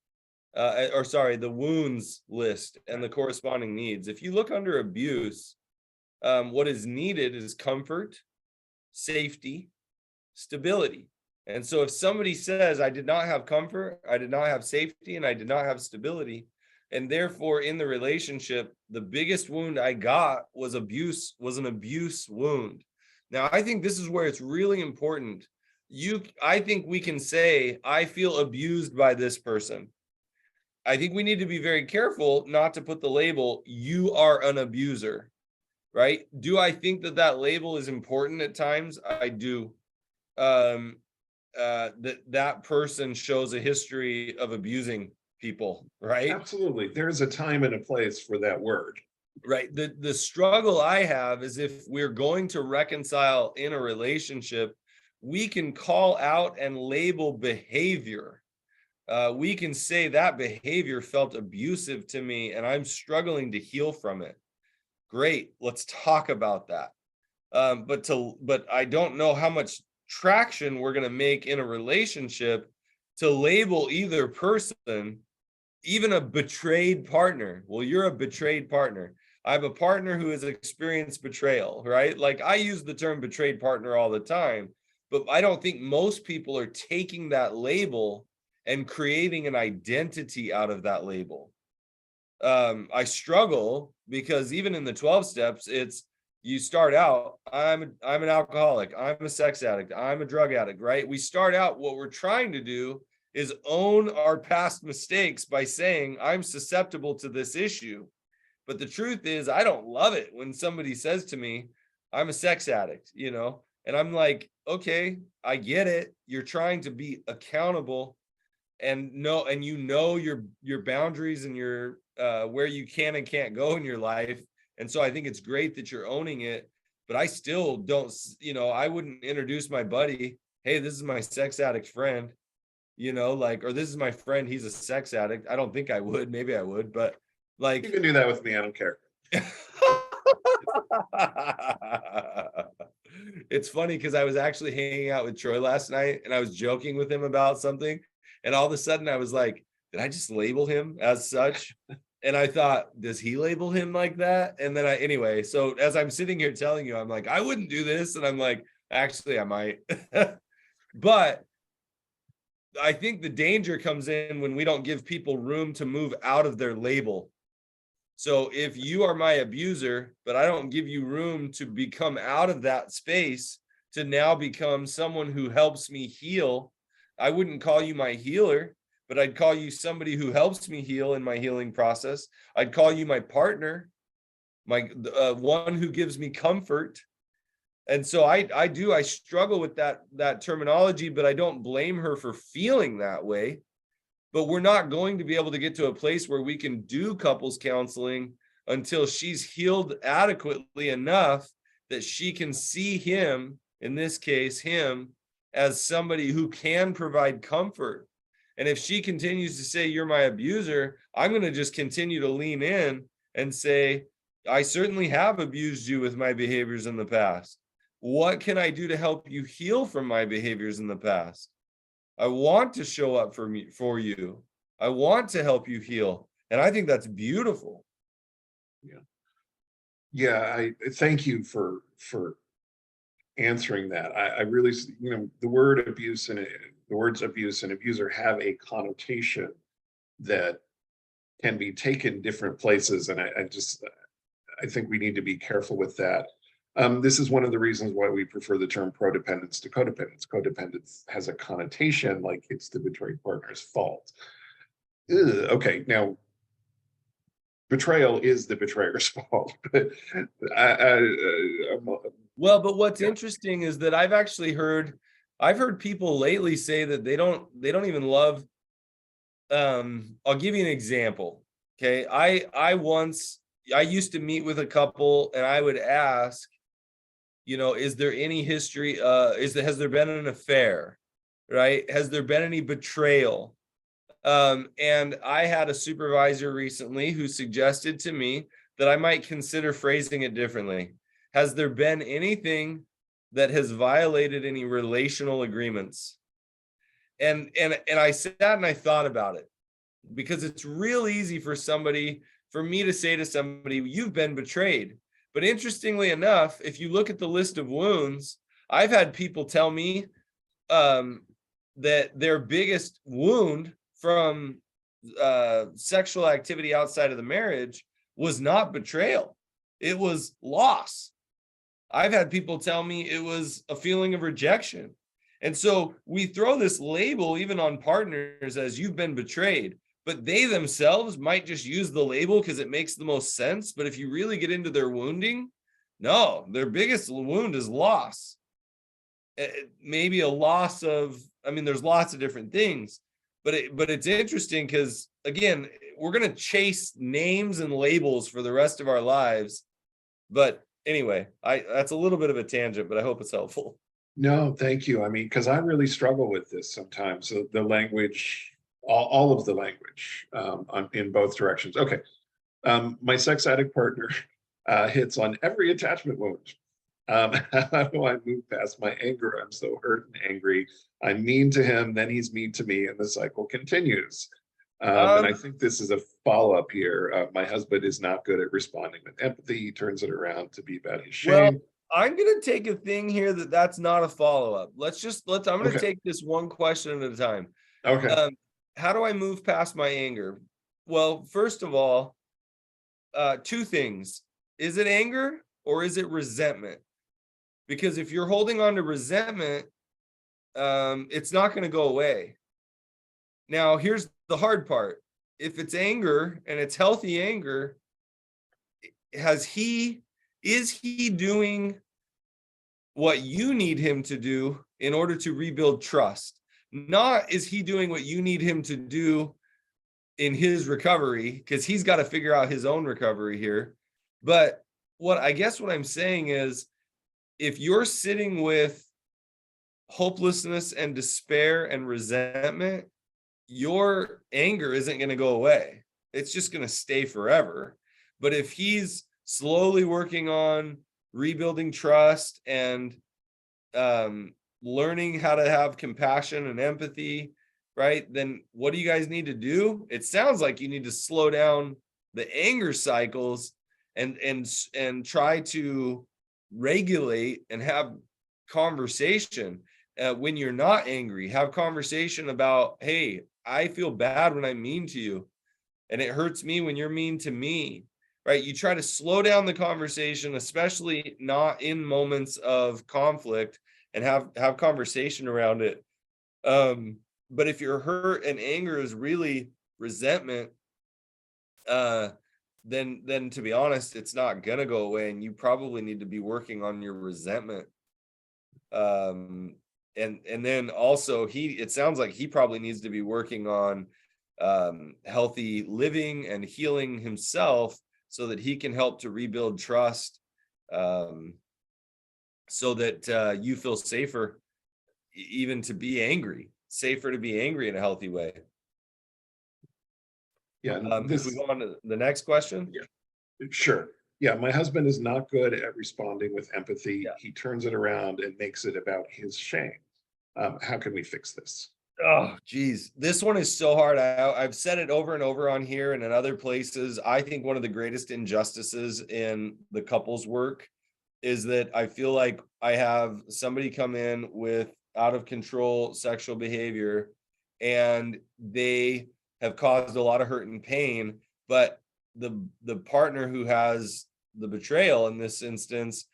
the wounds list and the corresponding needs, if you look under abuse, what is needed is comfort, safety, stability. And so if somebody says, I did not have comfort, I did not have safety, and I did not have stability, and therefore in the relationship, the biggest wound I got was an abuse wound. Now, I think this is where it's really important. I think we can say, I feel abused by this person. I think we need to be very careful not to put the label, you are an abuser, right? Do I think that label is important at times? I do. That person shows a history of abusing people, right? Absolutely. There's a time and a place for that word. Right. The struggle I have is if we're going to reconcile in a relationship, we can call out and label behavior. We can say that behavior felt abusive to me and I'm struggling to heal from it. Great. Let's talk about that. But I don't know how much traction we're going to make in a relationship to label either person, even a betrayed partner. Well, you're a betrayed partner. I have a partner who has experienced betrayal, right? Like I use the term betrayed partner all the time, but I don't think most people are taking that label and creating an identity out of that label. I struggle because even in the 12 steps, it's you start out, I'm an alcoholic, I'm a sex addict, I'm a drug addict, right? We start out, what we're trying to do is own our past mistakes by saying, I'm susceptible to this issue. But the truth is, I don't love it when somebody says to me, I'm a sex addict, and I'm like, okay, I get it. You're trying to be accountable and your boundaries and your where you can and can't go in your life. And so I think it's great that you're owning it, but I still don't, I wouldn't introduce my buddy, hey, this is my sex addict friend, or this is my friend, he's a sex addict. I don't think I would. Maybe I would, but like, you can do that with me. I don't care. It's funny because I was actually hanging out with Troy last night and I was joking with him about something. And all of a sudden I was like, did I just label him as such? And I thought, does he label him like that? And then anyway, so as I'm sitting here telling you, I'm like, I wouldn't do this. And I'm like, actually, I might. But I think the danger comes in when we don't give people room to move out of their label. So if you are my abuser, but I don't give you room to become out of that space to now become someone who helps me heal, I wouldn't call you my healer, but I'd call you somebody who helps me heal in my healing process. I'd call you my partner, my one who gives me comfort. And so I struggle with that terminology, but I don't blame her for feeling that way. But we're not going to be able to get to a place where we can do couples counseling until she's healed adequately enough that she can see him, in this case, him, as somebody who can provide comfort. And if she continues to say, you're my abuser, I'm going to just continue to lean in and say, I certainly have abused you with my behaviors in the past. What can I do to help you heal from my behaviors in the past? I want to show up for you. I want to help you heal. And I think that's beautiful. Yeah. Yeah, I thank you for answering that. I really, the word abuse and the words abuse and abuser have a connotation that can be taken different places. And I think we need to be careful with that. This is one of the reasons why we prefer the term prodependence to codependence. Codependence has a connotation like it's the betrayed partner's fault. Ugh, okay, now betrayal is the betrayer's fault. But Well, but what's interesting is that I've heard people lately say that they don't even love. I'll give you an example. Okay. I used to meet with a couple and I would ask, is there any history? Has there been an affair? Right? Has there been any betrayal? And I had a supervisor recently who suggested to me that I might consider phrasing it differently. Has there been anything that has violated any relational agreements? And I sat and I thought about it, because it's real easy for me to say to somebody, you've been betrayed. But interestingly enough, if you look at the list of wounds, I've had people tell me that their biggest wound from sexual activity outside of the marriage was not betrayal. It was loss. I've had people tell me it was a feeling of rejection. And so we throw this label even on partners as you've been betrayed, but they themselves might just use the label because it makes the most sense. But if you really get into their wounding, no, their biggest wound is loss. Maybe a loss of, there's lots of different things, but it's interesting because, again, we're going to chase names and labels for the rest of our lives. But anyway, that's a little bit of a tangent, but I hope it's helpful. No, thank you. Because I really struggle with this sometimes. So the language, all of the language in both directions. Okay. My sex addict partner hits on every attachment wound. How do I move past my anger? I'm so hurt and angry. I'm mean to him, then he's mean to me, and the cycle continues. And I think this is a follow-up here. My husband is not good at responding with empathy. He turns it around to be about his shame. Well, I'm going to take a thing here that's not a follow-up. I'm going to take this one question at a time. Okay. How do I move past my anger? Well, first of all, two things. Is it anger or is it resentment? Because if you're holding on to resentment, it's not going to go away. Now, here's the hard part. If it's anger and it's healthy anger, is he doing what you need him to do in order to rebuild trust? Not is he doing what you need him to do in his recovery, because he's got to figure out his own recovery here. But what I'm saying is, if you're sitting with hopelessness and despair and resentment, your anger isn't going to go away. It's just going to stay forever. But if he's slowly working on rebuilding trust and learning how to have compassion and empathy, right, then what do you guys need to do? It sounds like you need to slow down the anger cycles and try to regulate and have conversation. When you're not angry, have conversation about, hey, I feel bad when I'm mean to you, and it hurts me when you're mean to me, right? You try to slow down the conversation, especially not in moments of conflict, and have conversation around it. But if your hurt and anger is really resentment, then to be honest, it's not gonna go away, and you probably need to be working on your resentment. And then also it sounds like he probably needs to be working on healthy living and healing himself so that he can help to rebuild trust, so that you feel safer even to be angry. safer to be angry in a healthy way. Yeah, If we go on to the next question. Yeah, sure. Yeah, my husband is not good at responding with empathy. Yeah. He turns it around and makes it about his shame. How can we fix this? Oh, geez. This one is so hard. I've said it over and over on here and in other places. I think one of the greatest injustices in the couples work is that I feel like I have somebody come in with out of control sexual behavior and they have caused a lot of hurt and pain, but the partner who has the betrayal in this instance,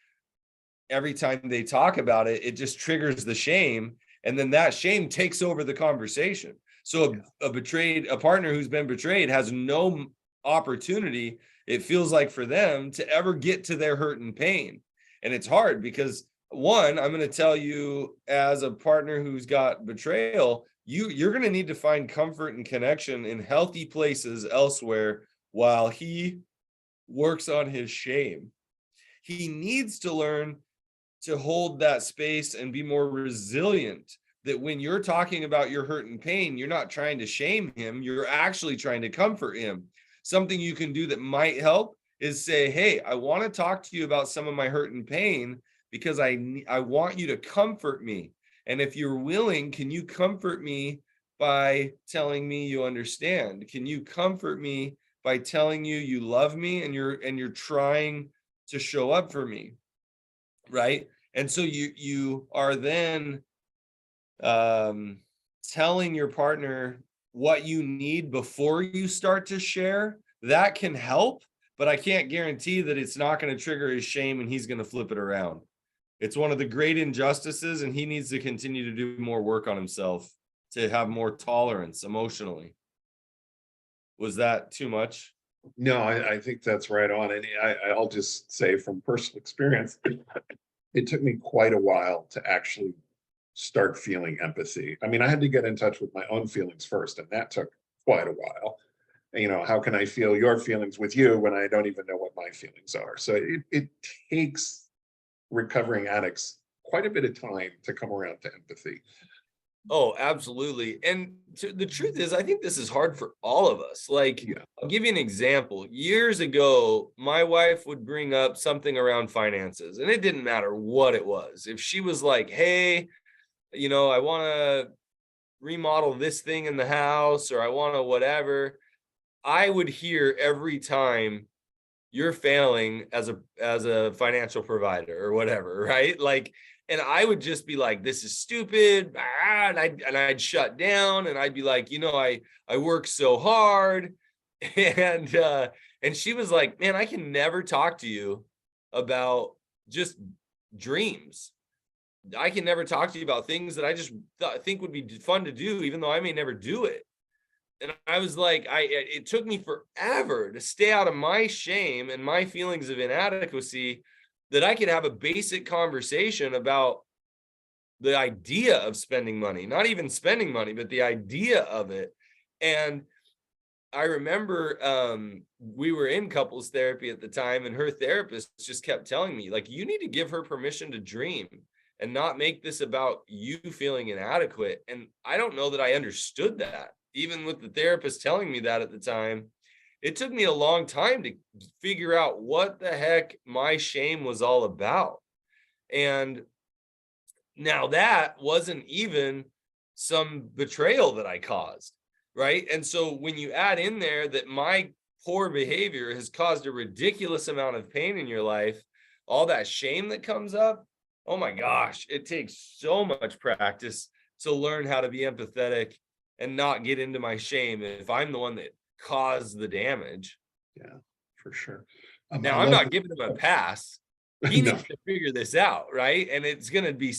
every time they talk about it, it just triggers the shame. And then that shame takes over the conversation. So a partner who's been betrayed has no opportunity, it feels like, for them to ever get to their hurt and pain. And it's hard because, one, I'm going to tell you, as a partner who's got betrayal, you're going to need to find comfort and connection in healthy places elsewhere while he works on his shame. He needs to learn to hold that space and be more resilient, that when you're talking about your hurt and pain, you're not trying to shame him, you're actually trying to comfort him. Something you can do that might help is say, hey, I want to talk to you about some of my hurt and pain because I want you to comfort me. And if you're willing, can you comfort me by telling me you understand? Can you comfort me by telling you you love me and you're trying to show up for me? Right. And so you are then telling your partner what you need before you start to share. That can help, but I can't guarantee that it's not going to trigger his shame and he's going to flip it around. It's one of the great injustices, and he needs to continue to do more work on himself to have more tolerance emotionally. Was that too much? No, I think that's right on. And I'll just say from personal experience, it took me quite a while to actually start feeling empathy. I mean, I had to get in touch with my own feelings first, and that took quite a while. You know, how can I feel your feelings with you when I don't even know what my feelings are? So it takes recovering addicts quite a bit of time to come around to empathy. Oh, absolutely. And the truth is, I think this is hard for all of us. Like, Yeah. I'll give you an example. Years ago, my wife would bring up something around finances, and it didn't matter what it was. If she was like, hey, I want to remodel this thing in the house, or I want to whatever, I would hear every time, you're failing as a financial provider or whatever, right? Like, and I would just be like, this is stupid, and I'd shut down, and I'd be like, I work so hard. And she was like, man, I can never talk to you about just dreams. I can never talk to you about things that I just think would be fun to do, even though I may never do it. And I was like, it took me forever to stay out of my shame and my feelings of inadequacy, that I could have a basic conversation about the idea of spending money, not even spending money, but the idea of it. And I remember we were in couples therapy at the time, and her therapist just kept telling me, like, you need to give her permission to dream and not make this about you feeling inadequate. And I don't know that I understood that. Even with the therapist telling me that at the time, it took me a long time to figure out what the heck my shame was all about. And now that wasn't even some betrayal that I caused, right? And so when you add in there that my poor behavior has caused a ridiculous amount of pain in your life, all that shame that comes up, oh my gosh, it takes so much practice to learn how to be empathetic and not get into my shame if I'm the one that caused the damage. Yeah, for sure. Now, I'm not giving him a pass. He No. needs to figure this out, right? And it's going to be,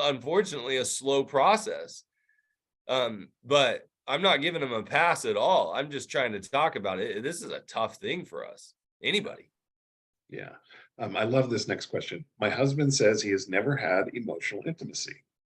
unfortunately, a slow process. But I'm not giving him a pass at all. I'm just trying to talk about it. This is a tough thing for us. Anybody. Yeah. I love this next question. My husband says he has never had emotional intimacy.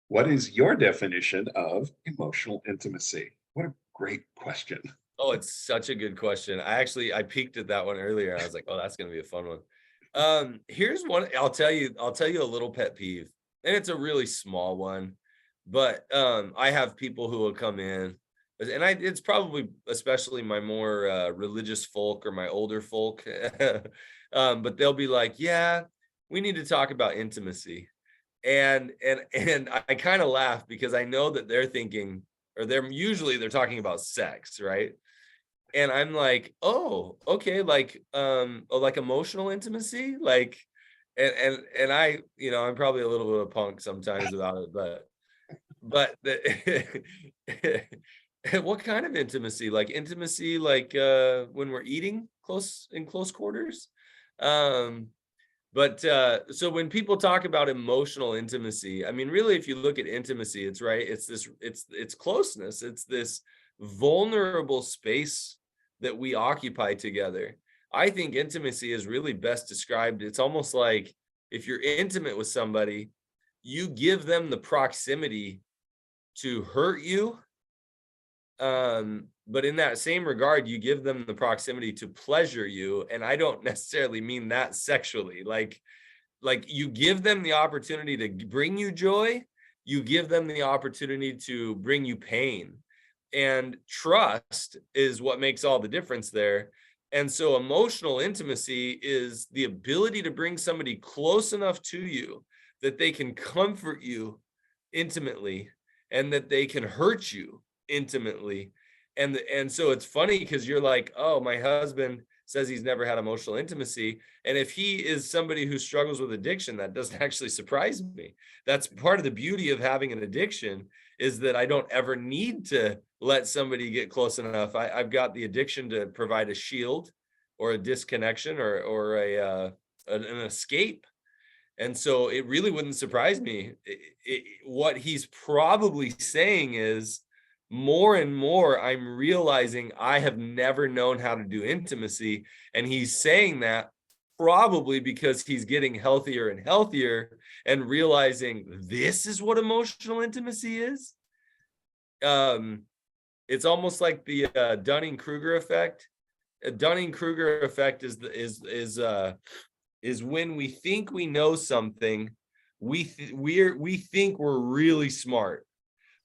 What is your definition of emotional intimacy? What a great question. Oh, it's such a good question. I peeked at that one earlier. I was like, oh, that's going to be a fun one. Here's one. I'll tell you a little pet peeve, and it's a really small one. But I have people who will come in, and it's probably especially my more religious folk or my older folk. But they'll be like, yeah, we need to talk about intimacy. And I kind of laugh because I know that they're thinking, or they're talking about sex, right? And I'm like, oh, okay, like emotional intimacy, like, and I, I'm probably a little bit of a punk sometimes about it, but what kind of intimacy? Like intimacy, like when we're eating in close quarters. Um, but so when people talk about emotional intimacy, I mean, really, if you look at intimacy, it's right, it's closeness, it's this vulnerable space that we occupy together. I think intimacy is really best described. It's almost like if you're intimate with somebody, you give them the proximity to hurt you, but in that same regard, you give them the proximity to pleasure you, and I don't necessarily mean that sexually. Like you give them the opportunity to bring you joy, you give them the opportunity to bring you pain, and trust is what makes all the difference there. And so emotional intimacy is the ability to bring somebody close enough to you that they can comfort you intimately, and that they can hurt you intimately. And so it's funny because you're like, oh, my husband says he's never had emotional intimacy, and if he is somebody who struggles with addiction, that doesn't actually surprise me. That's part of the beauty of having an addiction, is that I don't ever need to let somebody get close enough. I've got the addiction to provide a shield or a disconnection, or an escape. And so it really wouldn't surprise me. What he's probably saying is, more and more, I'm realizing I have never known how to do intimacy. And he's saying that probably because he's getting healthier and healthier and realizing this is what emotional intimacy is. It's almost like the Dunning-Kruger effect. A Dunning-Kruger effect is when we think we know something, we think we're really smart.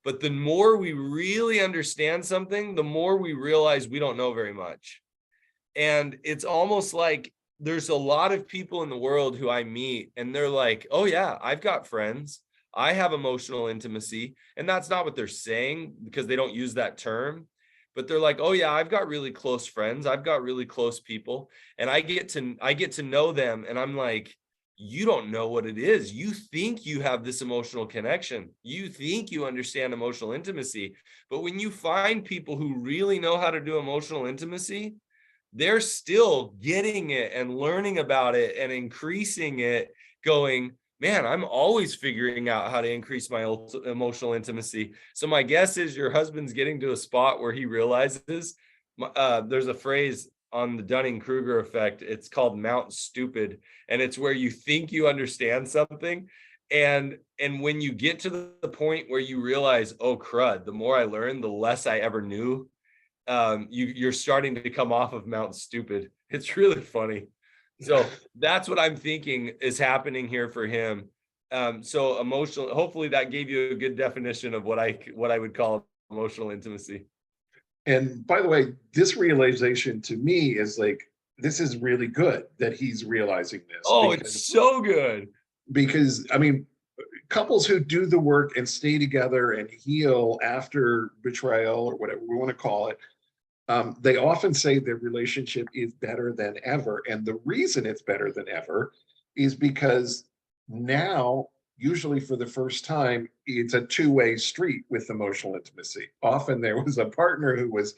But the more we really understand something, the more we realize we don't know very much. And it's almost like there's a lot of people in the world who I meet, and they're like, oh yeah, I've got friends, I have emotional intimacy. And that's not what they're saying, because they don't use that term. But they're like, oh yeah, I've got really close friends, I've got really close people, and I get to know them. And I'm like, you don't know what it is. You think you have this emotional connection, you think you understand emotional intimacy, but when you find people who really know how to do emotional intimacy, they're still getting it and learning about it and increasing it, going, man, I'm always figuring out how to increase my emotional intimacy. So my guess is your husband's getting to a spot where he realizes, there's a phrase on the Dunning-Kruger effect, it's called Mount Stupid, and it's where you think you understand something, and when you get to the point where you realize, oh crud, the more I learn, the less I ever knew, you're starting to come off of Mount Stupid. It's really funny. So that's what I'm thinking is happening here for him. So emotional, hopefully that gave you a good definition of what I would call emotional intimacy. And by the way, this realization to me is like, this is really good that he's realizing this, Oh, it's so good. because I mean, couples who do the work and stay together and heal after betrayal or whatever we want to call it, they often say their relationship is better than ever. And the reason it's better than ever is because now, usually for the first time, it's a two-way street with emotional intimacy. Often there was a partner who was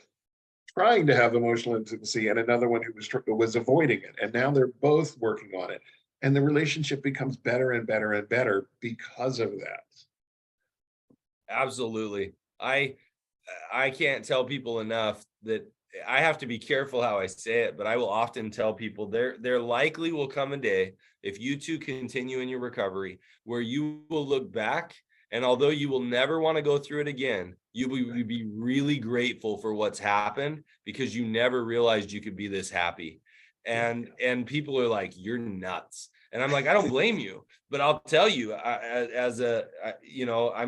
trying to have emotional intimacy and another one who was avoiding it. And now they're both working on it. And the relationship becomes better and better and better because of that. Absolutely. I can't tell people enough that I have to be careful how I say it, but I will often tell people there likely will come a day, if you two continue in your recovery, where you will look back, and although you will never want to go through it again, you will be really grateful for what's happened, because you never realized you could be this happy. And people are like, you're nuts. And I'm like, I don't blame you, but I'll tell you, I'm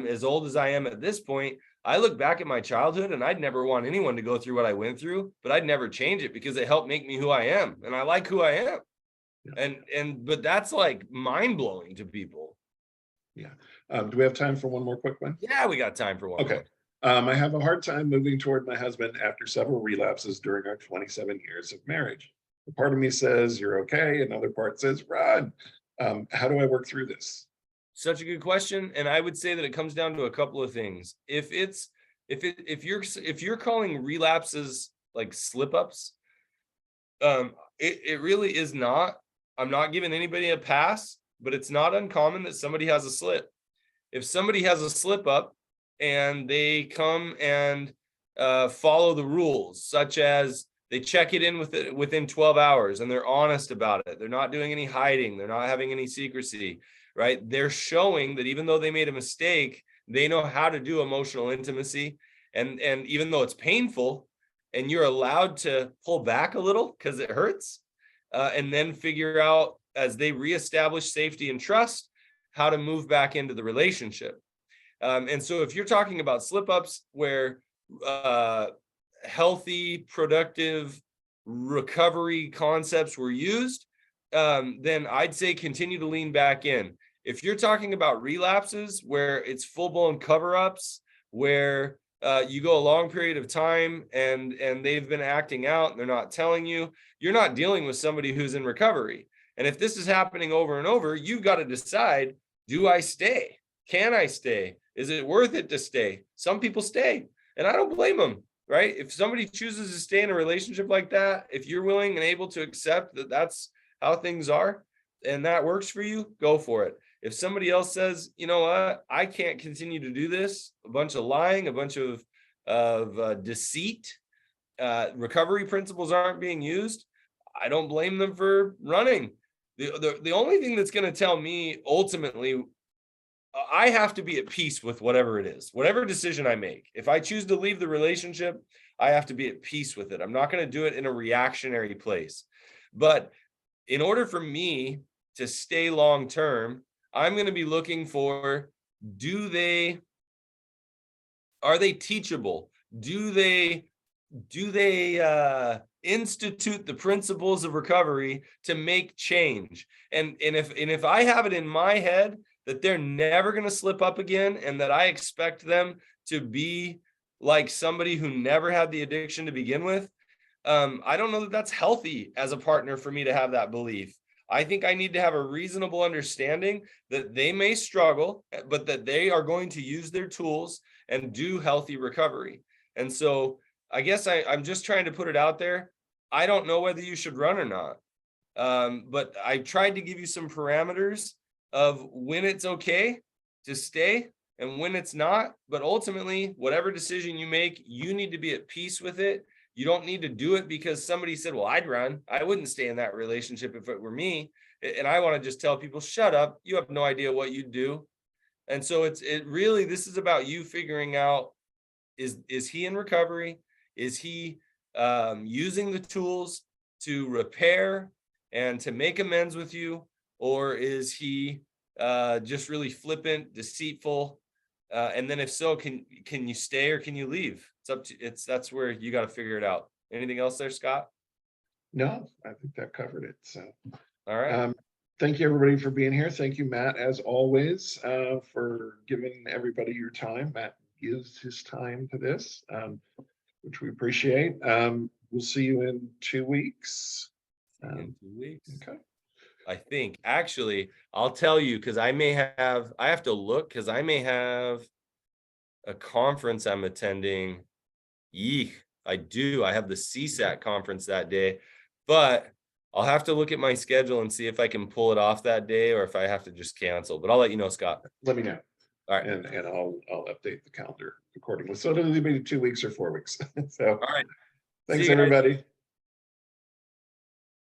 as old as I am at this point. I look back at my childhood and I'd never want anyone to go through what I went through, but I'd never change it because it helped make me who I am. And I like who I am. Yeah. But that's like mind blowing to people. Yeah. Do we have time for one more quick one? Yeah, we got time for one. Okay. I have a hard time moving toward my husband after several relapses during our 27 years of marriage. A part of me says you're okay. Another part says run. How do I work through this? Such a good question. And I would say that it comes down to a couple of things. If you're calling relapses like slip ups, it really is not. I'm not giving anybody a pass, but it's not uncommon that somebody has a slip. If somebody has a slip up and they come and follow the rules, such as they check it in within 12 hours and they're honest about it. They're not doing any hiding. They're not having any secrecy, right? They're showing that even though they made a mistake, they know how to do emotional intimacy. And even though it's painful and you're allowed to pull back a little because it hurts, and then figure out as they reestablish safety and trust, how to move back into the relationship. And so if you're talking about slip ups where healthy, productive recovery concepts were used, then I'd say continue to lean back in. If you're talking about relapses where it's full-blown cover-ups, where you go a long period of time and they've been acting out and they're not telling you, you're not dealing with somebody who's in recovery. And if this is happening over and over, you've got to decide, do I stay? Can I stay? Is it worth it to stay? Some people stay, and I don't blame them, right? If somebody chooses to stay in a relationship like that, if you're willing and able to accept that that's how things are and that works for you, go for it. If somebody else says, you know what, I can't continue to do this, a bunch of lying, a bunch of deceit, recovery principles aren't being used, I don't blame them for running. The only thing that's going to tell me ultimately, I have to be at peace with whatever it is, whatever decision I make. If I choose to leave the relationship, I have to be at peace with it. I'm not going to do it in a reactionary place. But in order for me to stay long term, I'm going to be looking for, are they teachable? Do they institute the principles of recovery to make change? And if I have it in my head that they're never going to slip up again, and that I expect them to be like somebody who never had the addiction to begin with, I don't know that that's healthy as a partner for me to have that belief. I think I need to have a reasonable understanding that they may struggle, but that they are going to use their tools and do healthy recovery. And so I guess I'm just trying to put it out there. I don't know whether you should run or not. But I tried to give you some parameters of when it's okay to stay and when it's not. But ultimately, whatever decision you make, you need to be at peace with it. You don't need to do it because somebody said, well, I'd run. I wouldn't stay in that relationship if it were me. And I want to just tell people, shut up. You have no idea what you do. And so this is about you figuring out, is he in recovery? Is he using the tools to repair and to make amends with you? Or is he just really flippant, deceitful? And then if so, can you stay or can you leave? That's where you got to figure it out. Anything else there, Scott? No, I think that covered it. So, all right. Thank you, everybody, for being here. Thank you, Matt, as always, for giving everybody your time. Matt gives his time to this, which we appreciate. We'll see you in 2 weeks. In 2 weeks. Okay. I think actually, I'll tell you, because I have to look, because I may have a conference I'm attending. Yeek, I do. I have the CSAT conference that day, but I'll have to look at my schedule and see if I can pull it off that day or if I have to just cancel. But I'll let you know, Scott. Let me know. All right. And I'll update the calendar accordingly. So it'll either be 2 weeks or 4 weeks. So all right. Thanks, everybody.